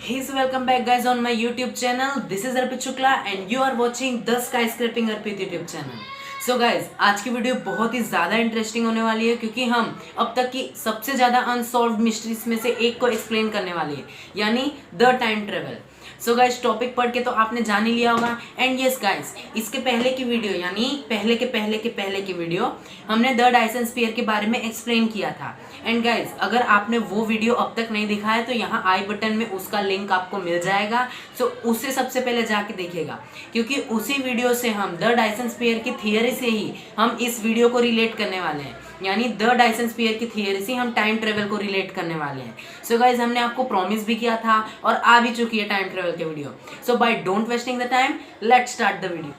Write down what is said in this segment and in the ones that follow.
He's welcome back guys on my YouTube channel. This is Arpit Shukla and you are watching the Skyscraping Arpit YouTube channel. So guys, आज की video बहुत ही ज़्यादा interesting होने वाली है क्योंकि हम अब तक की सबसे ज़्यादा अनसॉल्व्ड मिस्ट्रीज में से एक को एक्सप्लेन करने वाली है, यानी the time travel. So guys, topic पढ़ के तो आपने जान ही लिया होगा। एंड यस गाइस, इसके पहले की वीडियो यानी पहले की वीडियो हमने द डायसन स्फीयर के बारे में एक्सप्लेन किया था। एंड गाइस, अगर आपने वो वीडियो अब तक नहीं देखा है तो यहाँ आई बटन में उसका लिंक आपको मिल जाएगा। सो उसे सबसे पहले जाके देखिएगा क्योंकि उसी वीडियो से हम द डायसन स्फीयर की थियरी से ही हम इस वीडियो को रिलेट करने वाले हैं, यानी द डायसन स्फीयर की थियरी से हम टाइम ट्रेवल को रिलेट करने वाले हैं। सो गाइज, हमने आपको प्रॉमिस भी किया था और आ भी चुकी है टाइम ट्रेवल के वीडियो। So by don't wasting the time, let's start the video.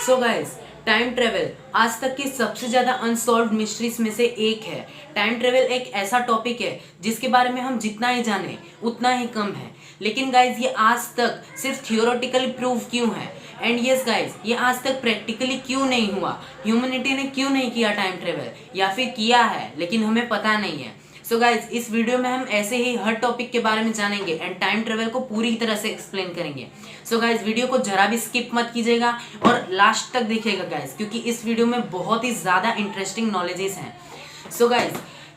So guys, time travel आज तक की सबसे ज्यादा अनसॉल्व्ड मिस्ट्रीज में से एक है। टाइम ट्रेवल एक ऐसा टॉपिक है जिसके बारे में हम जितना ही जाने उतना ही कम है, लेकिन गाइज ये आज तक सिर्फ थियोरेटिकली प्रूव क्यों है, एंड यस गाइज ये आज तक प्रैक्टिकली क्यों नहीं हुआ, ह्यूमैनिटी ने क्यों नहीं किया टाइम ट्रेवल, या फिर किया है लेकिन हमें पता नहीं है। सो गाइज, इस वीडियो में हम ऐसे ही हर टॉपिक के बारे में जानेंगे एंड टाइम ट्रेवल को पूरी तरह से एक्सप्लेन करेंगे। सो गाइज, वीडियो को जरा भी स्किप मत कीजिएगा और लास्ट तक देखिएगा गाइज, क्योंकि इस वीडियो में बहुत ही ज़्यादा इंटरेस्टिंग नॉलेजेस हैं। सो गाइज,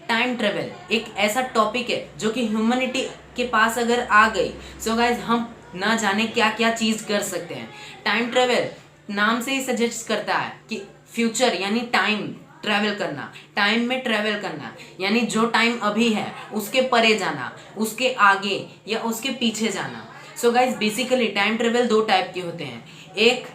टाइम ट्रेवल एक ऐसा टॉपिक है जो कि ह्यूमैनिटी के पास अगर आ गई, सो गाइज हम ना जाने क्या क्या चीज़ कर सकते हैं। टाइम ट्रेवल नाम से ही सजेस्ट करता है कि फ्यूचर यानी टाइम ट्रैवल करना, टाइम में ट्रैवल करना, यानी जो टाइम अभी है उसके परे जाना, उसके आगे या उसके पीछे जाना। So guys, basically time travel दो टाइप के होते हैं, एक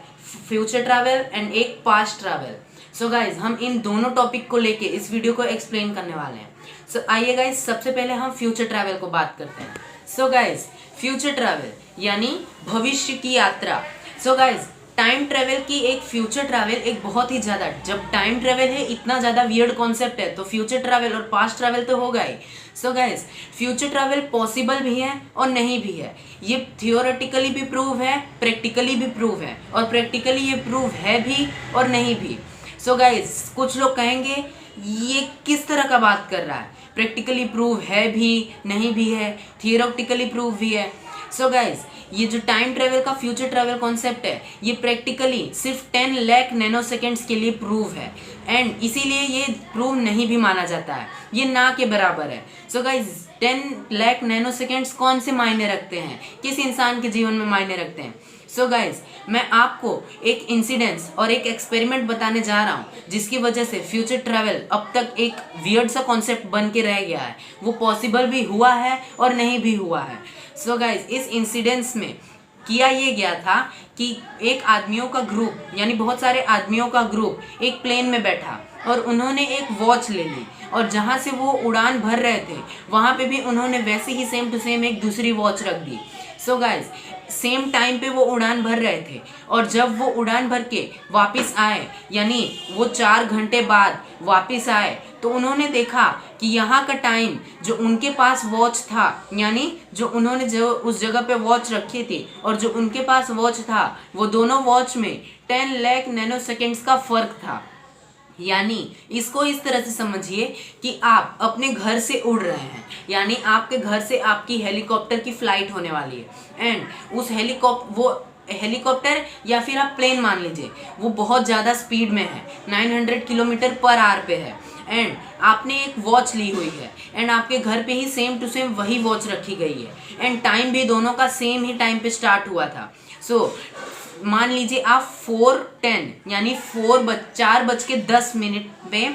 फ्यूचर ट्रैवल एंड एक पास्ट ट्रैवल। सो गाइज, हम इन दोनों टॉपिक को लेके इस वीडियो को एक्सप्लेन करने वाले हैं। सो आइए गाइज, सबसे पहले हम फ्यूचर ट्रैवल को बात करते हैं। सो गाइज, फ्यूचर ट्रैवल यानी भविष्य की यात्रा। सो गाइज, टाइम ट्रेवल की एक फ्यूचर ट्रैवल एक बहुत ही ज़्यादा, जब टाइम ट्रेवल है इतना ज़्यादा वियर्ड कॉन्सेप्ट है तो फ्यूचर ट्रैवल और पास्ट ट्रैवल तो होगा ही। So guys, future travel possible भी है और नहीं भी है। ये थियोरेटिकली भी प्रूव है, प्रैक्टिकली भी प्रूव है, और प्रैक्टिकली ये प्रूव है भी और नहीं भी। सो गाइज, कुछ लोग कहेंगे ये किस तरह का बात कर रहा है, प्रैक्टिकली प्रूव है भी नहीं भी है, थियोरेटिकली प्रूव भी है। सो गाइज, ये जो टाइम ट्रेवल का फ्यूचर ट्रेवल कॉन्सेप्ट है ये प्रैक्टिकली सिर्फ 10 लाख नैनो सेकेंड्स के लिए प्रूव है, एंड इसीलिए ये प्रूव नहीं भी माना जाता है, ये ना के बराबर है। So guys, 10 lakh nano seconds कौन से मायने रखते हैं, किस इंसान के जीवन में मायने रखते हैं। सो गाइज, मैं आपको एक इंसिडेंस और एक एक्सपेरिमेंट बताने जा रहा हूँ जिसकी वजह से फ्यूचर ट्रैवल अब तक एक वियर्ड सा कॉन्सेप्ट बन के रह गया है, वो पॉसिबल भी हुआ है और नहीं भी हुआ है। सो गाइज, इस इंसिडेंस में किया ये गया था कि एक आदमियों का ग्रुप यानी बहुत सारे आदमियों का ग्रुप एक प्लेन में बैठा और उन्होंने एक वॉच ले ली, और जहाँ से वो उड़ान भर रहे थे वहाँ पे भी उन्होंने वैसे ही सेम टू सेम एक दूसरी वॉच रख दी। सो गाइज, सेम टाइम पे वो उड़ान भर रहे थे, और जब वो उड़ान भर के वापस आए यानी वो 4 घंटे बाद वापस आए तो उन्होंने देखा कि यहाँ का टाइम जो उनके पास वॉच था, यानी जो उन्होंने जो उस जगह पे वॉच रखी थी और जो उनके पास वॉच था, वो दोनों वॉच में 10 लाख नैनो सेकेंड्स का फ़र्क था। यानी इसको इस तरह से समझिए कि आप अपने घर से उड़ रहे हैं, यानी आपके घर से आपकी हेलीकॉप्टर की फ्लाइट होने वाली है, एंड उस हेलीकॉप्टर या फिर आप प्लेन मान लीजिए, वो बहुत ज़्यादा स्पीड में है, 900 किलोमीटर पर आवर पे है, एंड आपने एक वॉच ली हुई है, एंड आपके घर पे ही सेम टू सेम वही वॉच रखी गई है, एंड टाइम भी दोनों का सेम ही टाइम पे स्टार्ट हुआ था। सो मान लीजिए आप 4:10 यानी 4:10 पे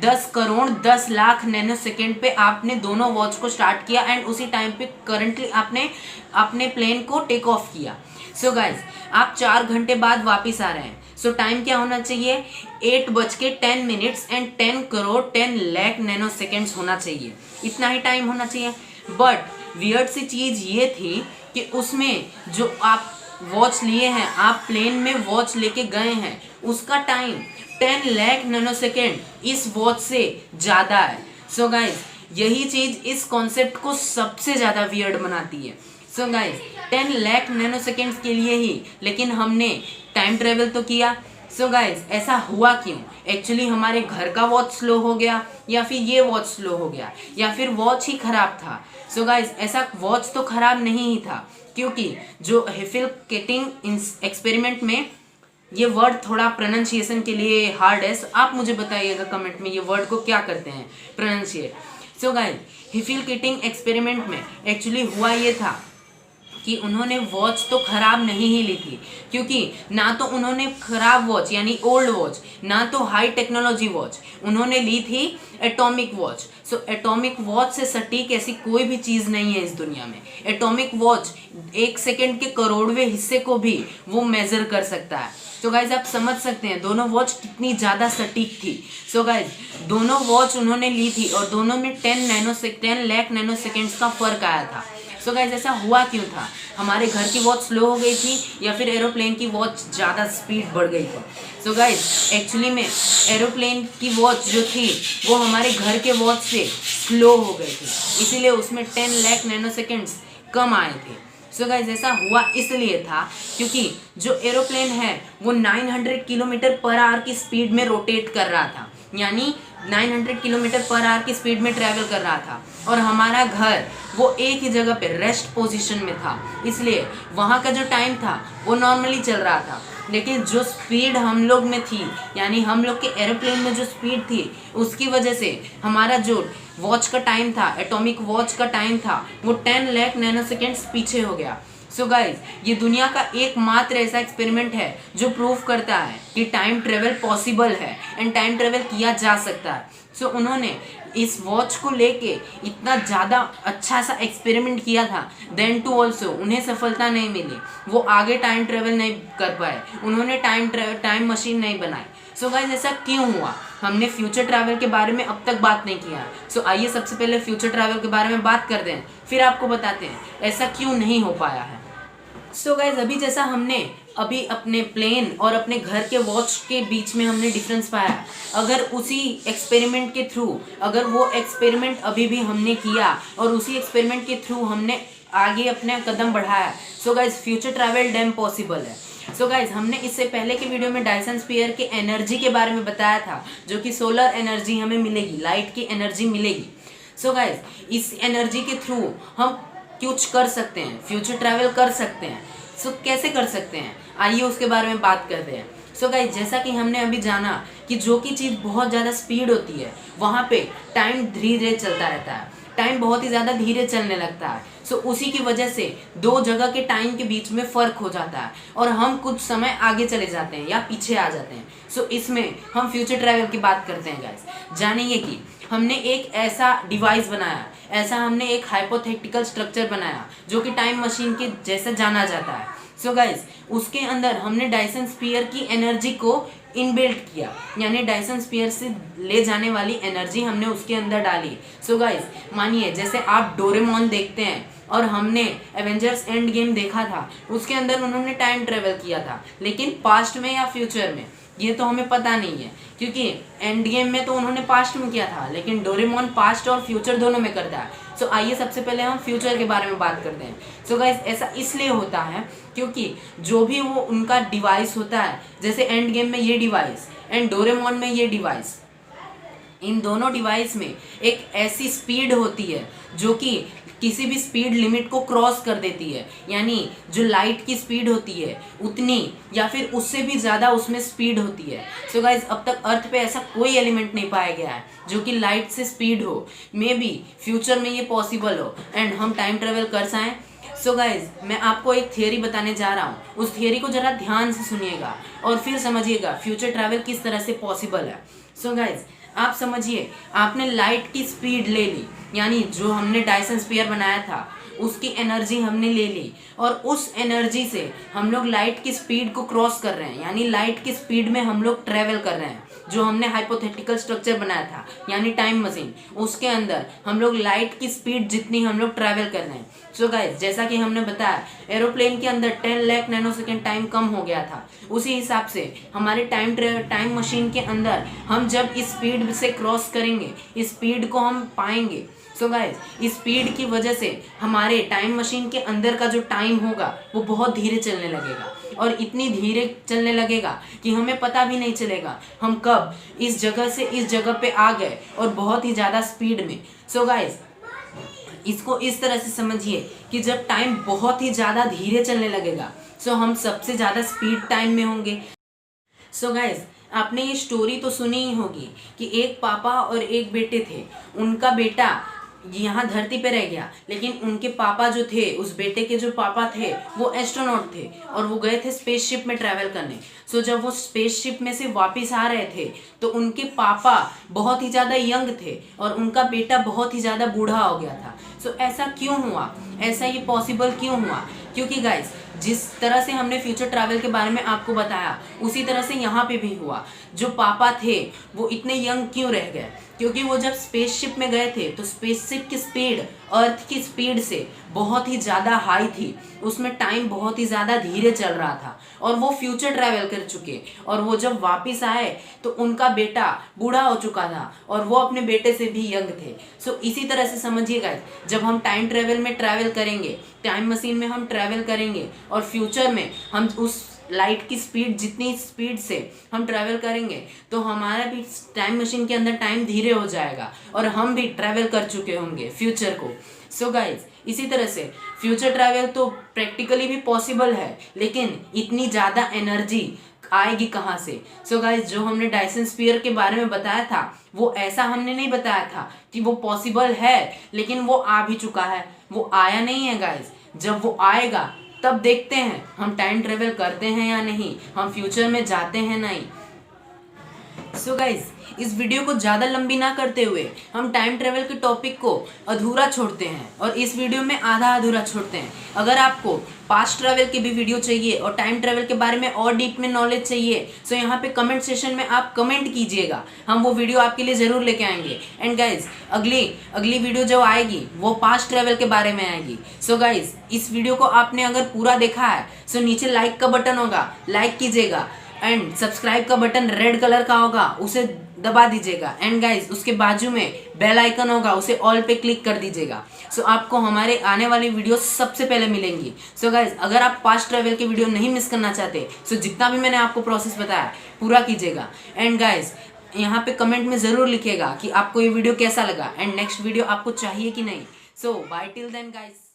10 करोड़ 10 लाख नैनो सेकेंड पे आपने दोनों वॉच को स्टार्ट किया, एंड उसी टाइम पे करंटली आपने अपने प्लेन को टेक ऑफ किया। सो गाइज, आप 4 घंटे बाद वापस आ रहे हैं, सो टाइम क्या होना चाहिए, 8:10 and 10 crore 10 lakh nano seconds होना चाहिए, इतना ही टाइम होना चाहिए। बट वियर्ड सी चीज़ ये थी कि उसमें जो आप वॉच लिए हैं, आप प्लेन में वॉच लेके गए हैं, उसका टाइम 10 लाख नैनो सेकेंड इस वॉच से ज़्यादा है। सो गाइज, यही चीज़ इस कॉन्सेप्ट को सबसे ज़्यादा वियर्ड बनाती है। So guys, 10 lakh nano seconds के लिए ही लेकिन हमने टाइम ट्रेवल तो किया, सो गाइज ऐसा हुआ क्यों? एक्चुअली हमारे घर का वॉच स्लो हो गया, या फिर ये वॉच स्लो हो गया, या फिर वॉच ही खराब था? सो गाइज ऐसा वॉच तो खराब नहीं ही था, क्योंकि जो हेफिल केटिंग एक्सपेरिमेंट में, ये वर्ड थोड़ा प्रोनाउंसिएशन के लिए हार्ड है, आप मुझे बताइएगा कमेंट में ये वर्ड को क्या करते हैं प्रोनाउंसिएट। सो गाइज हेफिल केटिंग एक्सपेरिमेंट में एक्चुअली हुआ ये था कि उन्होंने वॉच तो खराब नहीं ही ली थी, क्योंकि ना तो उन्होंने खराब वॉच यानी ओल्ड वॉच, ना तो हाई टेक्नोलॉजी वॉच, उन्होंने ली थी atomic watch. So atomic watch से सटीक ऐसी कोई भी चीज़ नहीं है इस दुनिया में। एटॉमिक वॉच 1 सेकेंड के करोड़वें हिस्से को भी वो मेजर कर सकता है। तो गाइज आप समझ सकते हैं दोनों वॉच कितनी ज़्यादा सटीक थी। सो गाइज दोनों वॉच उन्होंने ली थी और दोनों में 10 लाख नैनो सेकेंड्स का फ़र्क आया था। सो गाइज ऐसा हुआ क्यों था? हमारे घर की वॉच स्लो हो गई थी, या फिर एरोप्लेन की वॉच ज़्यादा स्पीड बढ़ गई थी? सो गाइज एक्चुअली में एरोप्लेन की वॉच जो थी वो हमारे घर के वॉच से स्लो हो गई थी, इसीलिए उसमें 10 लाख नैनो सेकेंड्स कम आए थे। सो गाइज ऐसा हुआ इसलिए था क्योंकि जो एरोप्लेन है वो 900 किलोमीटर पर आवर की स्पीड में रोटेट कर रहा था, यानी 900 किलोमीटर पर आवर की स्पीड में ट्रैवल कर रहा था, और हमारा घर वो एक ही जगह पे रेस्ट पोजीशन में था, इसलिए वहाँ का जो टाइम था वो नॉर्मली चल रहा था। लेकिन जो स्पीड हम लोग में थी, यानी हम लोग के एरोप्लेन में जो स्पीड थी, उसकी वजह से हमारा जो वॉच का टाइम था, एटॉमिक वॉच का टाइम था, वो 10 लाख नैनो सेकेंड्स पीछे हो गया। सो गाइज ये दुनिया का एकमात्र ऐसा एक्सपेरिमेंट है जो प्रूव करता है कि टाइम ट्रेवल पॉसिबल है एंड टाइम ट्रेवल किया जा सकता है। सो उन्होंने इस वॉच को लेके इतना ज़्यादा अच्छा सा एक्सपेरिमेंट किया था, देन टू ऑल्सो उन्हें सफलता नहीं मिली, वो आगे टाइम ट्रेवल नहीं कर पाए, उन्होंने टाइम मशीन नहीं बनाई। सो गाइज ऐसा क्यों हुआ? हमने फ्यूचर ट्रैवल के बारे में अब तक बात नहीं किया। सो आइए सबसे पहले फ्यूचर ट्रैवल के बारे में बात करते हैं, फिर आपको बताते हैं ऐसा क्यों नहीं हो पाया है। सो गाइज अभी जैसा हमने अभी अपने प्लेन और अपने घर के वॉच के बीच में हमने डिफरेंस पाया, अगर उसी एक्सपेरिमेंट के थ्रू, अगर वो एक्सपेरिमेंट अभी भी हमने किया और उसी एक्सपेरिमेंट के थ्रू हमने आगे अपने कदम बढ़ाया, so guys future travel damn possible है। सो गाइज हमने इससे पहले के वीडियो में डायसन स्फीयर के एनर्जी के बारे में बताया था, जो कि सोलर एनर्जी हमें मिलेगी, लाइट की एनर्जी मिलेगी। सो गाइज इस एनर्जी के थ्रू हम कुछ कर सकते हैं, फ्यूचर ट्रैवल कर सकते हैं। सो कैसे कर सकते हैं, आइए उसके बारे में बात करते हैं। सो गाइज जैसा कि हमने अभी जाना कि जो कि चीज़ बहुत ज़्यादा स्पीड होती है वहाँ पे टाइम धीरे धीरे चलता रहता है, टाइम बहुत ही ज़्यादा धीरे चलने लगता है। सो उसी की वजह से दो जगह के टाइम के बीच में फ़र्क हो जाता है और हम कुछ समय आगे चले जाते हैं या पीछे आ जाते हैं। सो इसमें हम फ्यूचर ट्रैवल की बात करते हैं गाइज। जानिए कि हमने एक ऐसा डिवाइस बनाया, ऐसा हमने एक हाइपोथेटिकल स्ट्रक्चर बनाया जो कि टाइम मशीन के जैसे जाना जाता है। सो गाइज उसके अंदर हमने डायसन स्फीयर की एनर्जी को इनबिल्ट किया, यानी डायसन स्फीयर से ले जाने वाली एनर्जी हमने उसके अंदर डाली। सो गाइज मानिए जैसे आप डोरेमोन देखते हैं और हमने एवेंजर्स एंड गेम देखा था, उसके अंदर उन्होंने टाइम ट्रेवल किया था, लेकिन पास्ट में या फ्यूचर में ये तो हमें पता नहीं है, क्योंकि एंड गेम में तो उन्होंने पास्ट में किया था, लेकिन डोरेमोन पास्ट और फ्यूचर दोनों में करता है। सो आइए सबसे पहले हम फ्यूचर के बारे में बात करते हैं। सो गाइस ऐसा इसलिए होता है क्योंकि जो भी वो उनका डिवाइस होता है, जैसे एंड गेम में ये डिवाइस एंड डोरेमोन में ये डिवाइस, इन दोनों डिवाइस में एक ऐसी स्पीड होती है जो कि किसी भी स्पीड लिमिट को क्रॉस कर देती है, यानी जो लाइट की स्पीड होती है उतनी या फिर उससे भी ज़्यादा उसमें स्पीड होती है। सो गाइज अब तक अर्थ पे ऐसा कोई एलिमेंट नहीं पाया गया है जो कि लाइट से स्पीड हो। मे बी फ्यूचर में ये पॉसिबल हो एंड हम टाइम ट्रेवल कर पाएं। सो गाइज मैं आपको एक थियरी बताने जा रहा हूँ, उस थियरी को ज़रा ध्यान से सुनिएगा और फिर समझिएगा फ्यूचर ट्रैवल किस तरह से पॉसिबल है। सो गाइज आप समझिए, आपने लाइट की स्पीड ले ली, यानी जो हमने डायसन स्फीयर बनाया था उसकी एनर्जी हमने ले ली और उस एनर्जी से हम लोग लाइट की स्पीड को क्रॉस कर रहे हैं, यानी लाइट की स्पीड में हम लोग ट्रेवल कर रहे हैं। जो हमने हाइपोथेटिकल स्ट्रक्चर बनाया था यानी टाइम मशीन, उसके अंदर हम लोग लाइट की स्पीड जितनी हम लोग ट्रैवल कर रहे हैं। सो गाइस जैसा कि हमने बताया एरोप्लेन के अंदर 10 लाख नैनो सेकेंड टाइम कम हो गया था, उसी हिसाब से हमारे टाइम मशीन के अंदर हम जब इस स्पीड से क्रॉस करेंगे, इस स्पीड को हम पाएंगे। सो गाइज इस स्पीड की वजह से हमारे टाइम मशीन के अंदर का जो टाइम होगा वो बहुत धीरे चलने लगेगा और इतनी धीरे चलने लगेगा कि हमें पता भी नहीं चलेगा हम कब इस जगह से इस जगह पे आ गए, और बहुत ही ज़्यादा स्पीड में। सो गाइज, इसको इस तरह से समझिए कि जब टाइम बहुत ही ज़्यादा धीरे चलने लगेगा सो हम सबसे ज़्यादा स्पीड टाइम में होंगे। सो गाइज, आपने ये स्टोरी तो सुनी ही होगी कि एक पापा और एक बेटे थे। उनका बेटा यहाँ धरती पे रह गया, लेकिन उनके पापा जो थे, उस बेटे के जो पापा थे वो एस्ट्रोनॉट थे और वो गए थे स्पेसशिप में ट्रैवल करने। सो जब वो स्पेसशिप में से वापस आ रहे थे तो उनके पापा बहुत ही ज़्यादा यंग थे और उनका बेटा बहुत ही ज़्यादा बूढ़ा हो गया था। सो ऐसा क्यों हुआ, ऐसा ये पॉसिबल क्यों हुआ? क्योंकि गाइस, जिस तरह से हमने फ्यूचर ट्रैवल के बारे में आपको बताया उसी तरह से यहाँ पे भी हुआ। जो पापा थे वो इतने यंग क्यों रह गए? क्योंकि वो जब स्पेसशिप में गए थे तो स्पेसशिप की स्पीड अर्थ की स्पीड से बहुत ही ज़्यादा हाई थी, उसमें टाइम बहुत ही ज़्यादा धीरे चल रहा था और वो फ्यूचर ट्रैवल कर चुके। और वो जब वापस आए तो उनका बेटा बूढ़ा हो चुका था और वो अपने बेटे से भी यंग थे। सो इसी तरह से समझिएगा, जब हम टाइम ट्रैवल में ट्रैवल करेंगे, टाइम मशीन में हम ट्रैवल करेंगे और फ्यूचर में हम उस लाइट की स्पीड, जितनी स्पीड से हम ट्रैवल करेंगे तो हमारा भी टाइम मशीन के अंदर टाइम धीरे हो जाएगा और हम भी ट्रैवल कर चुके होंगे फ्यूचर को। सो गाइज, इसी तरह से फ्यूचर ट्रैवल तो प्रैक्टिकली भी पॉसिबल है, लेकिन इतनी ज़्यादा एनर्जी आएगी कहाँ से? सो गाइज, जो हमने डायसन स्फीयर के बारे में बताया था वो ऐसा हमने नहीं बताया था कि वो पॉसिबल है, लेकिन वो आ भी चुका है। वो आया नहीं है गाइज, जब वो आएगा तब देखते हैं हम टाइम ट्रेवल करते हैं या नहीं, हम फ्यूचर में जाते हैं नहीं। सो गाइज, इस वीडियो को ज़्यादा लंबी ना करते हुए हम टाइम ट्रेवल के टॉपिक को अधूरा छोड़ते हैं और इस वीडियो में आधा अधूरा छोड़ते हैं। अगर आपको पास्ट ट्रैवल की भी वीडियो चाहिए और टाइम ट्रैवल के बारे में और डीप में नॉलेज चाहिए सो यहाँ पे कमेंट सेशन में आप कमेंट कीजिएगा, हम वो वीडियो आपके लिए ज़रूर लेके आएंगे। एंड गाइज, अगली वीडियो जो आएगी वो पास्ट ट्रैवल के बारे में आएगी। सो गाइज, इस वीडियो को आपने अगर पूरा देखा है सो नीचे लाइक का बटन होगा, लाइक कीजिएगा एंड सब्सक्राइब का बटन रेड कलर का होगा, उसे दबा दीजिएगा। एंड गाइज, उसके बाजू में बेल आइकन होगा, उसे ऑल पे क्लिक कर दीजिएगा। सो आपको हमारे आने वाली वीडियो सबसे पहले मिलेंगी। सो गाइज, अगर आप पास्ट ट्रैवल की वीडियो नहीं मिस करना चाहते सो जितना भी मैंने आपको प्रोसेस बताया पूरा कीजिएगा। एंड गाइज, यहाँ पे कमेंट में ज़रूर लिखिएगा कि आपको ये वीडियो कैसा लगा एंड नेक्स्ट वीडियो आपको चाहिए कि नहीं। सो बाय टिल देन गाइज।